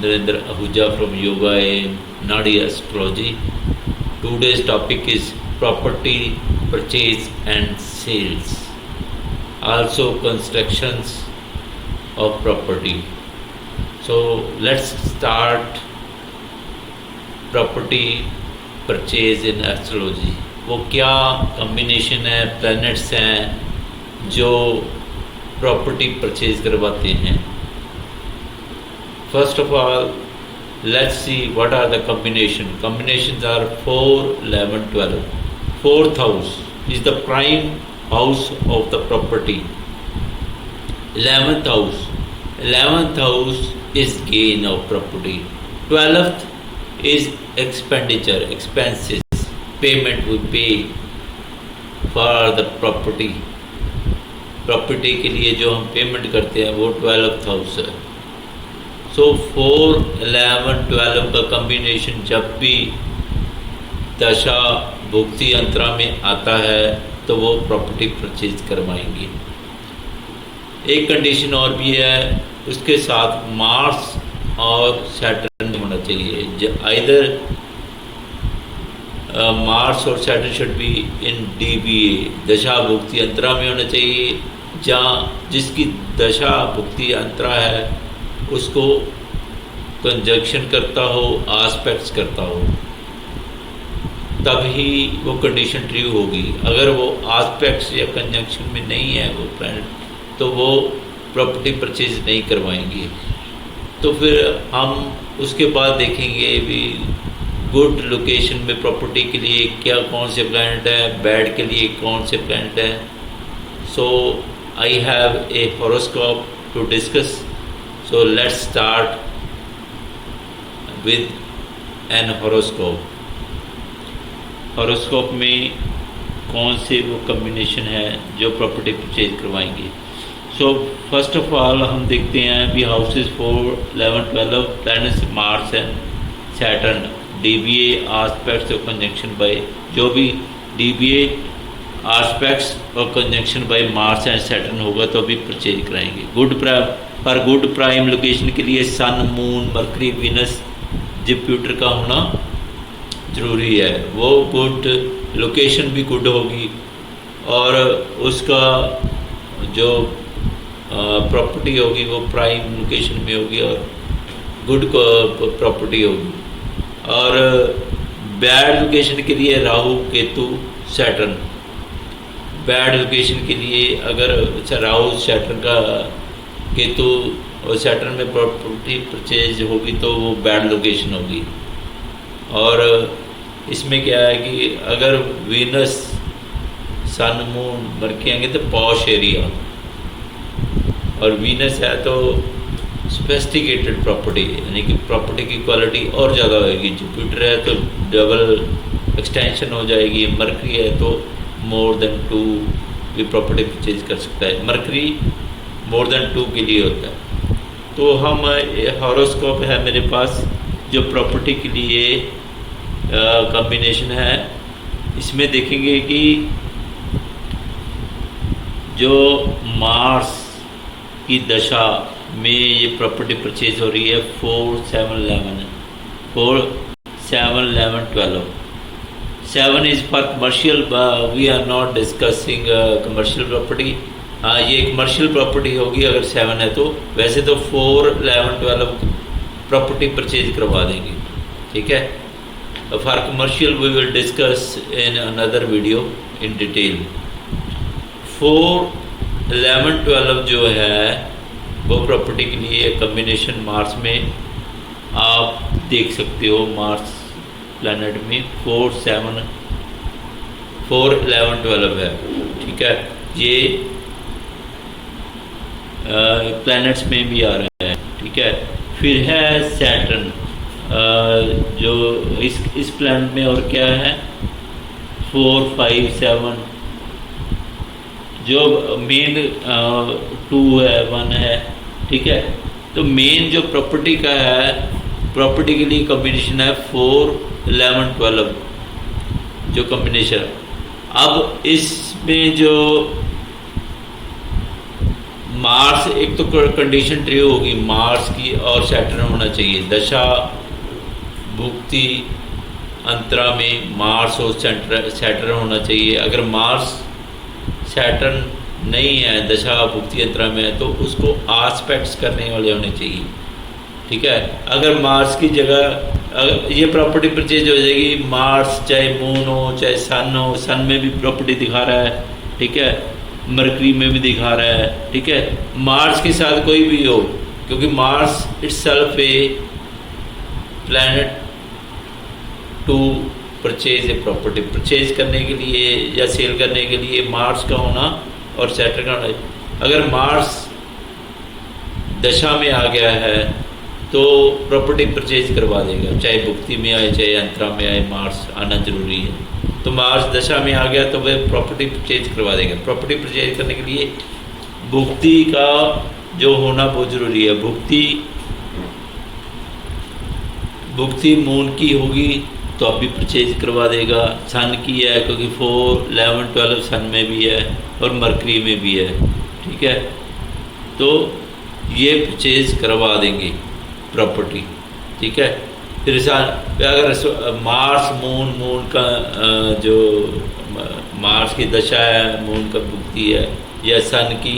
Narendra Ahuja from Yoga and Nadi Astrology. Today's topic is property purchase and sales, also constructions of property. So let's start property purchase in astrology. वो क्या combination है, planets हैं जो property purchase करवाते हैं. First of all, let's see what are the combination. Combinations are 4, 11, 12. Fourth house is the prime house of the property. 11th house is gain of property. 12th is expenditure, expenses, payment we pay for the property. Property के लिए जो हम payment करते हैं वो 12th house है. सो 4, 11, 12 का combination जब भी दशा भुक्ति अंतरा में आता है तो वो प्रॉपर्टी परचेज करवाएंगे. एक कंडीशन और भी है, उसके साथ मार्स और सैटर्न होना चाहिए. आइदर मार्स और Saturn should be in dBA, दशा भुक्ति अंतरा में होना चाहिए. जहाँ जिसकी दशा भुक्ति अंतरा है उसको कंजक्शन करता हो, आस्पेक्ट्स करता हो, तभी वो कंडीशन ट्रू होगी. अगर वो आस्पेक्ट्स या कंजक्शन में नहीं है वो प्लैनेट तो वो प्रॉपर्टी परचेज नहीं करवाएंगे. तो फिर हम उसके बाद देखेंगे भी गुड लोकेशन में प्रॉपर्टी के लिए क्या कौन से प्लैनेट है, बैड के लिए कौन से प्लैनेट है. So I have a horoscope to discuss. So let's start with an horoscope. Horoscope में कौन से वो कम्बिनेशन है जो प्रॉपर्टी परचेज करवाएंगे. सो फर्स्ट ऑफ ऑल हम देखते हैं भी houses 4, 11, 12 planets Mars and Saturn. DBA aspects और कंजंक्शन बाय, जो भी डीबीए आस्पेक्ट्स और conjunction bye Mars and Saturn होगा तो अभी परचेज कराएंगे. गुड प्राइम लोकेशन के लिए सन, मून, मरकरी, वीनस, जुपिटर का होना ज़रूरी है. वो गुड लोकेशन भी गुड होगी और उसका जो प्रॉपर्टी होगी वो प्राइम लोकेशन में होगी और गुड प्रॉपर्टी होगी. और बैड लोकेशन के लिए Rahu, Ketu, Saturn. Bad location के लिए अगर राहु, सैटर्न का, केतु और सैटर्न में प्रॉपर्टी परचेज होगी तो वो बैड लोकेशन होगी. और इसमें क्या है कि अगर वीनस, सन, मून, मरकरी आएंगे तो पॉश एरिया, और वीनस है तो सोफिस्टिकेटेड प्रॉपर्टी, यानी कि प्रॉपर्टी की क्वालिटी और ज़्यादा होगी. जुपिटर है तो डबल एक्सटेंशन हो जाएगी. मरकरी है तो मोर देन 2 भी प्रॉपर्टी परचेज कर सकता है. मरकरी मोर देन 2 के लिए होता है. तो हम हॉरोस्कोप है मेरे पास जो प्रॉपर्टी के लिए कॉम्बिनेशन है. इसमें देखेंगे कि जो मार्स की दशा में ये प्रॉपर्टी परचेज हो रही है 4, 7, 11 4, 7, 11, 12. 7 is for commercial. We are not discussing commercial property. हाँ, ये कमर्शियल प्रॉपर्टी होगी अगर 7 है तो. वैसे तो 4, 11, 12 प्रॉपर्टी परचेज करवा देंगे. ठीक है. For commercial we will discuss in another video in detail. 4, 11, 12 जो है वो प्रॉपर्टी के लिए कम्बिनेशन मार्स में आप देख सकते हो. मार्स प्लैनेट में 4, 7, 4, 11, 12 है. ठीक है. ये प्लैनेट्स में भी आ रहे हैं. ठीक है. फिर है सैटर्न जो इस प्लैनेट में और क्या है 4, 5, 7 जो मेन 2 है, 1 है. ठीक है. तो मेन जो प्रॉपर्टी का है, प्रॉपर्टी के लिए कॉम्बिनेशन है 4, 11, 12 जो कॉम्बिनेशन. अब इसमें जो मार्स, एक तो कंडीशन ट्रू होगी मार्स की और सैटर्न होना चाहिए। दशा भुक्ति अंतरा में मार्स और सैटर्न होना चाहिए। अगर मार्स सैटर्न नहीं है, दशा भुक्ति अंतरा में है, तो उसको आस्पेक्ट्स करने वाले होने चाहिए। ठीक है, अगर मार्स की जगह ये प्रॉपर्टी परचेज हो जाएगी, मार्स चाहे मून हो चाहे सन हो, सन में भी प्रॉपर्टी दिखा रहा है, ठीक है, मरकरी में भी दिखा रहा है, ठीक है, मार्स के साथ कोई भी हो, क्योंकि Mars itself a planet to purchase a property. Purchase करने के लिए या सेल करने के लिए मार्स का होना और सैटर्न का होना। अगर मार्स दशा में आ गया है तो प्रॉपर्टी परचेज करवा देगा, चाहे भुक्ति में आए चाहे अंतरा में आए, मार्स आना जरूरी है। तो मार्स दशा में आ गया तो वह प्रॉपर्टी परचेज करवा देगा। प्रॉपर्टी परचेज करने के लिए भुक्ति का जो होना बहुत जरूरी है। भुक्ति मून की होगी तो अब भी परचेज करवा देगा। सन की है क्योंकि 4, 11, 12 सन में भी है और मरकरी में भी है, ठीक है, तो ये परचेज करवा देंगे प्रॉपर्टी, ठीक है। फिर अगर मार्स मून का जो मार्स की दशा है, मून का भुक्ति है, या सन की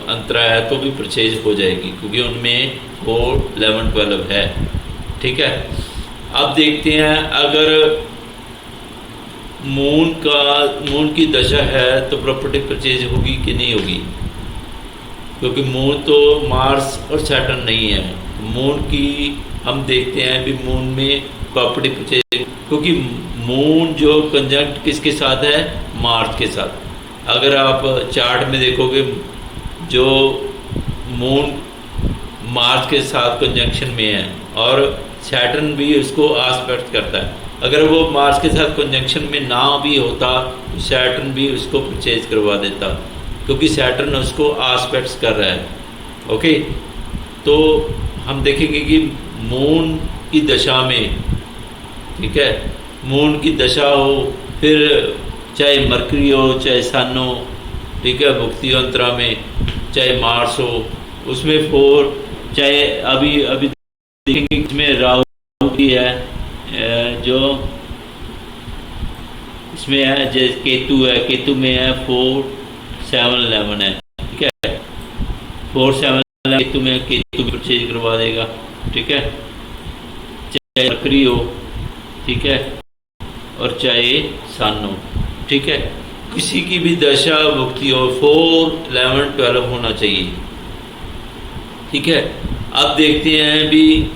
अंतरा है तो भी परचेज हो जाएगी, क्योंकि उनमें 4, 11, 12 है, ठीक है। अब देखते हैं अगर मून की दशा है तो प्रॉपर्टी परचेज होगी कि नहीं होगी, क्योंकि मून तो मार्स और सैटर्न नहीं है। मून की हम देखते हैं भी मून में प्रॉपर्टी परचेज, क्योंकि मून जो कंजंक्ट किसके साथ है, मार्स के साथ। अगर आप चार्ट में देखोगे जो मून मार्स के साथ कंजंक्शन में है और सैटर्न भी उसको आस्पेक्ट करता है, अगर वो मार्स के साथ कंजंक्शन में ना भी होता तो सैटर्न भी उसको परचेज करवा देता, क्योंकि सैटर्न उसको आस्पेक्ट्स कर रहा है। ओके, तो हम देखेंगे कि मून की दशा में, ठीक है, मून की दशा हो, फिर चाहे मरकरी हो चाहे सन हो, ठीक है, भुक्ति अंतरा में चाहे मार्स हो, उसमें 4, चाहे अभी देखेंगे इसमें राहु की है, जो इसमें है, जैसे केतु है, केतु में है 4, 7, 11 है, ठीक है, 4, 7 केतु में, केतु परचेज करवा देगा, ठीक है, चाहे मरकरी हो, ठीक है, और चाहे सन हो, ठीक है, किसी की भी दशा भुक्ति हो 4, 11, 12 होना चाहिए, ठीक है। अब देखते हैं भी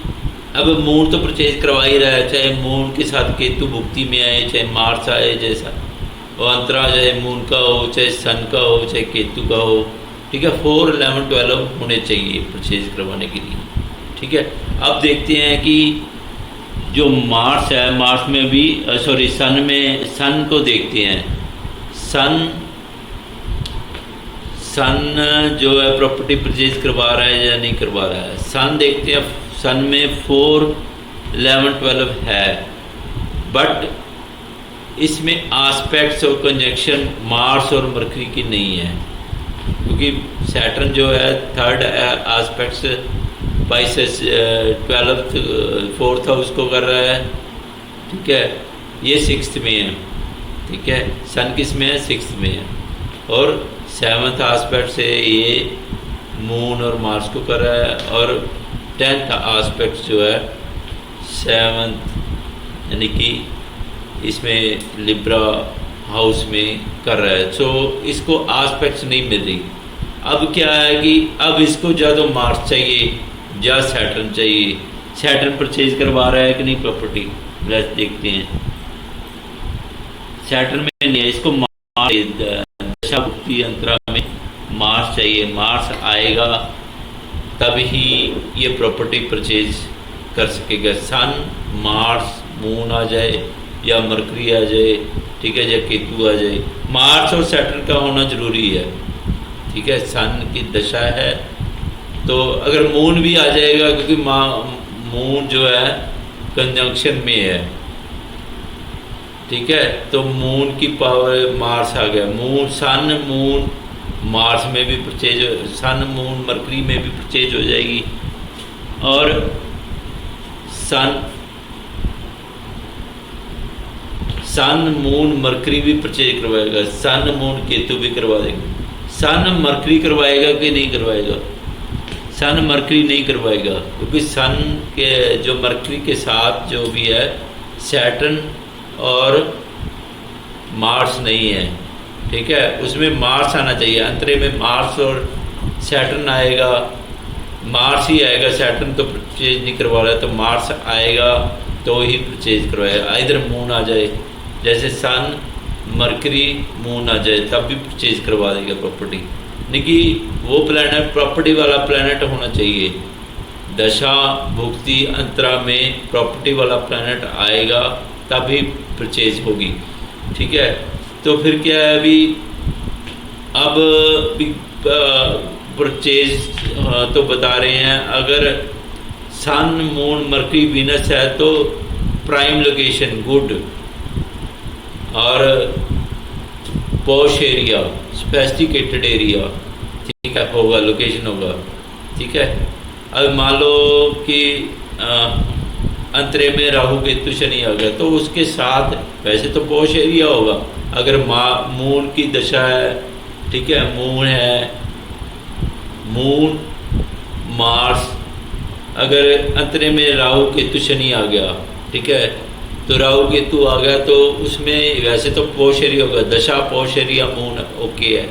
अब मून तो परचेज करवा ही रहा है, चाहे मून के साथ केतु भुक्ति में आए, चाहे मार्स आए, जैसा और अंतरा चाहे मून का हो चाहे सन का हो चाहे केतु का हो, ठीक है, 4, 11, 12 होने चाहिए परचेज करवाने के लिए, ठीक है। अब देखते हैं कि जो मार्स है, मार्स में भी सन में, सन को देखते हैं। सन जो है प्रॉपर्टी परचेज करवा रहा है या नहीं करवा रहा है। सन देखते हैं, सन में 4, 11, 12 है, बट इसमें आस्पेक्ट्स और कंजंक्शन मार्स और मरकरी की नहीं है, क्योंकि सैटर्न जो है 3rd aspects by 12th 4th house को कर रहा है, ठीक है, ये 6th में है, ठीक है, सन किस में है, 6th में है, और 7th आस्पेक्ट से ये मून और मार्स को कर रहा है, और 10th आस्पेक्ट जो है 7th यानी कि इसमें लिब्रा हाउस में कर रहा है, सो इसको आस्पेक्ट्स नहीं मिल रही। अब क्या है कि अब इसको या तो मार्स चाहिए या सैटर्न चाहिए। सैटर्न परचेज करवा रहा है कि नहीं प्रॉपर्टी, लेट्स देखते हैं। सैटर्न में नहीं है, इसको दशा भुक्ति अंतरा में मार्स चाहिए। मार्स आएगा तब ही ये प्रॉपर्टी परचेज कर सकेगा। सन, मार्स, मून आ जाए या मरकरी आ जाए, ठीक है, या केतु आ जाए, मार्स और सैटर्न का होना जरूरी है, ठीक है। सन की दशा है तो अगर मून भी आ जाएगा, क्योंकि मून जो है कंजंक्शन में है, ठीक है। तो मून की पावर मार्स आ गया, मून सन मून मार्स में भी परचेज, सन मून मरकरी में भी परचेज हो जाएगी, और सन मून मरकरी भी परचेज करवाएगा, सन मून केतु भी करवा देंगे। सन मरकरी करवाएगा कि नहीं करवाएगा? सन मरकरी नहीं करवाएगा, क्योंकि सन के जो मरकरी के साथ जो भी है सैटर्न और मार्स नहीं है, ठीक है। उसमें मार्स आना चाहिए, अंतरे में मार्स और सैटर्न आएगा, मार्स ही आएगा, सैटर्न तो परचेज नहीं करवा रहा है, तो मार्स आएगा तो ही परचेज करवाएगा। इधर मून आ जाए, जैसे सन मरकरी मून आ जाए तब भी परचेज करवा देगा प्रॉपर्टी, यानी कि वो प्लैनेट प्रॉपर्टी वाला प्लैनेट होना चाहिए। दशा भुक्ति अंतरा में प्रॉपर्टी वाला प्लैनेट आएगा तभी परचेज होगी, ठीक है। तो फिर क्या है अभी, अब परचेज तो बता रहे हैं, अगर सन मून मरकरी वीनस है तो प्राइम लोकेशन गुड, और पॉश एरिया स्पेसिफिकेटेड एरिया, ठीक है, होगा, लोकेशन होगा, ठीक है। अब मान लो कि अंतरे में राहु केतु शनि आ गया, तो उसके साथ वैसे तो पॉश एरिया होगा, अगर मून की दशा है, ठीक है, मून है, मून मार्स, अगर अंतरे में राहु केतु शनि आ गया, ठीक है, तो राहु केतु आ गया, तो उसमें वैसे तो पॉश एरिया होगा, दशा पॉश एरिया मून ओके है,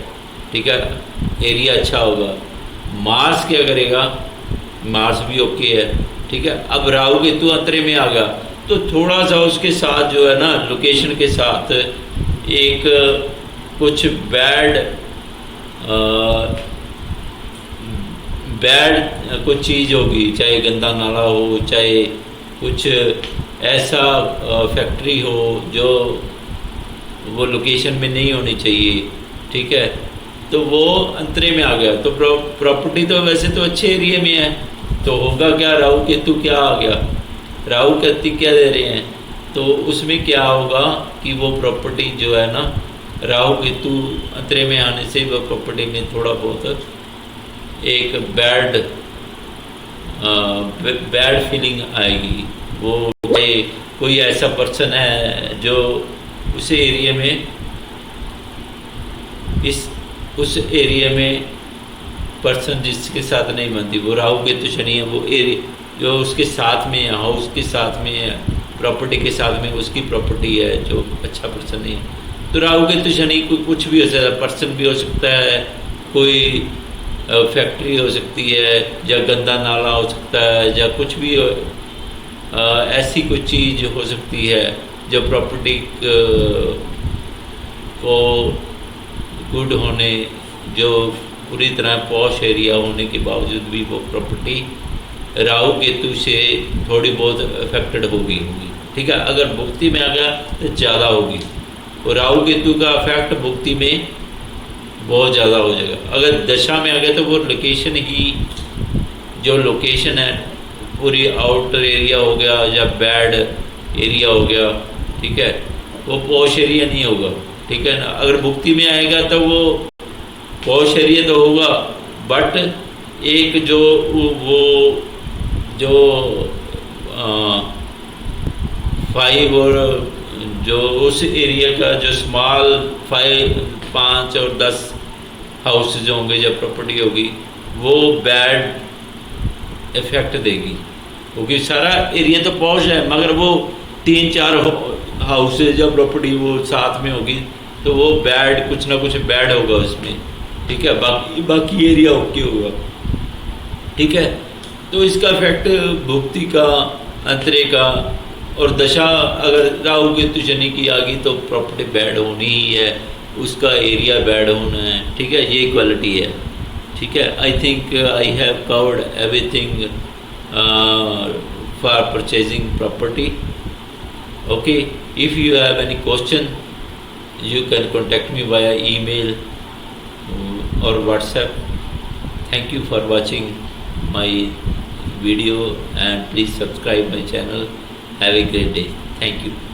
ठीक है, एरिया अच्छा होगा। मार्स क्या करेगा, मार्स भी ओके है, ठीक है। अब राहु केतु अंतरे में आ गया, तो थोड़ा सा उसके साथ जो है ना, लोकेशन के साथ एक कुछ बैड कुछ चीज़ होगी, चाहे गंदा नाला हो, चाहे कुछ ऐसा फैक्ट्री हो जो वो लोकेशन में नहीं होनी चाहिए, ठीक है, तो वो अंतरे में आ गया। तो प्रॉपर्टी तो वैसे तो अच्छे एरिया में है, तो होगा क्या, राहु केतु क्या आ गया, राहु केतु क्या दे रहे हैं, तो उसमें क्या होगा कि वो प्रॉपर्टी जो है ना, राहु केतु अंतरे में आने से वो प्रॉपर्टी में थोड़ा बहुत एक बैड फीलिंग आएगी। वो कोई ऐसा पर्सन है जो उस एरिया में उस एरिया में पर्सन जिसके साथ नहीं बनती, वो राहु केतु शनि है, वो एरिया जो उसके साथ में है, हाउस के साथ में है, प्रॉपर्टी के साथ में उसकी प्रॉपर्टी है, जो अच्छा पर्सन नहीं है। तो राहु केतु शनि कोई कुछ भी हो सकता है, पर्सन भी हो सकता है, कोई फैक्ट्री हो सकती है, या गंदा नाला हो सकता है, या कुछ भी ऐसी कोई चीज़ हो सकती है जो प्रॉपर्टी को गुड होने, जो पूरी तरह पॉश एरिया होने के बावजूद भी वो प्रॉपर्टी राहु केतु से थोड़ी बहुत अफेक्टेड होगी, ठीक है। अगर भुक्ति में आ गया तो ज़्यादा होगी, और राहु केतु का अफेक्ट भुक्ति में बहुत ज़्यादा हो जाएगा। अगर दशा में आ गया तो वो लोकेशन ही, जो लोकेशन है पूरी आउटर एरिया हो गया या बैड एरिया हो गया, ठीक है, वो पॉश एरिया नहीं होगा, ठीक है ना। अगर भुक्ति में आएगा तो वो पॉश एरिया तो होगा, बट एक जो वो जो 5 और जो उस एरिया का जो स्मॉल 5 और 10 हाउसेज होंगे या प्रॉपर्टी होगी, वो बैड इफेक्ट देगी, क्योंकि सारा एरिया तो पॉश है, मगर वो 3-4 हाउसेज या प्रॉपर्टी वो साथ में होगी, तो वो बैड, कुछ ना कुछ बैड होगा उसमें, ठीक है। बाकी एरिया ओके होगा, ठीक है। तो इसका इफेक्ट भुक्ति का, अंतरे का, और दशा अगर राहु केतु शनि की आ गई तो प्रॉपर्टी बैड होनी ही है, उसका एरिया बैड होना है, ठीक है, ये क्वालिटी है, ठीक है। I think I have covered everything for purchasing property. Okay, if you have any question you can contact me via email or WhatsApp. Thank you for watching my video and please subscribe my channel. Have a great day. Thank you.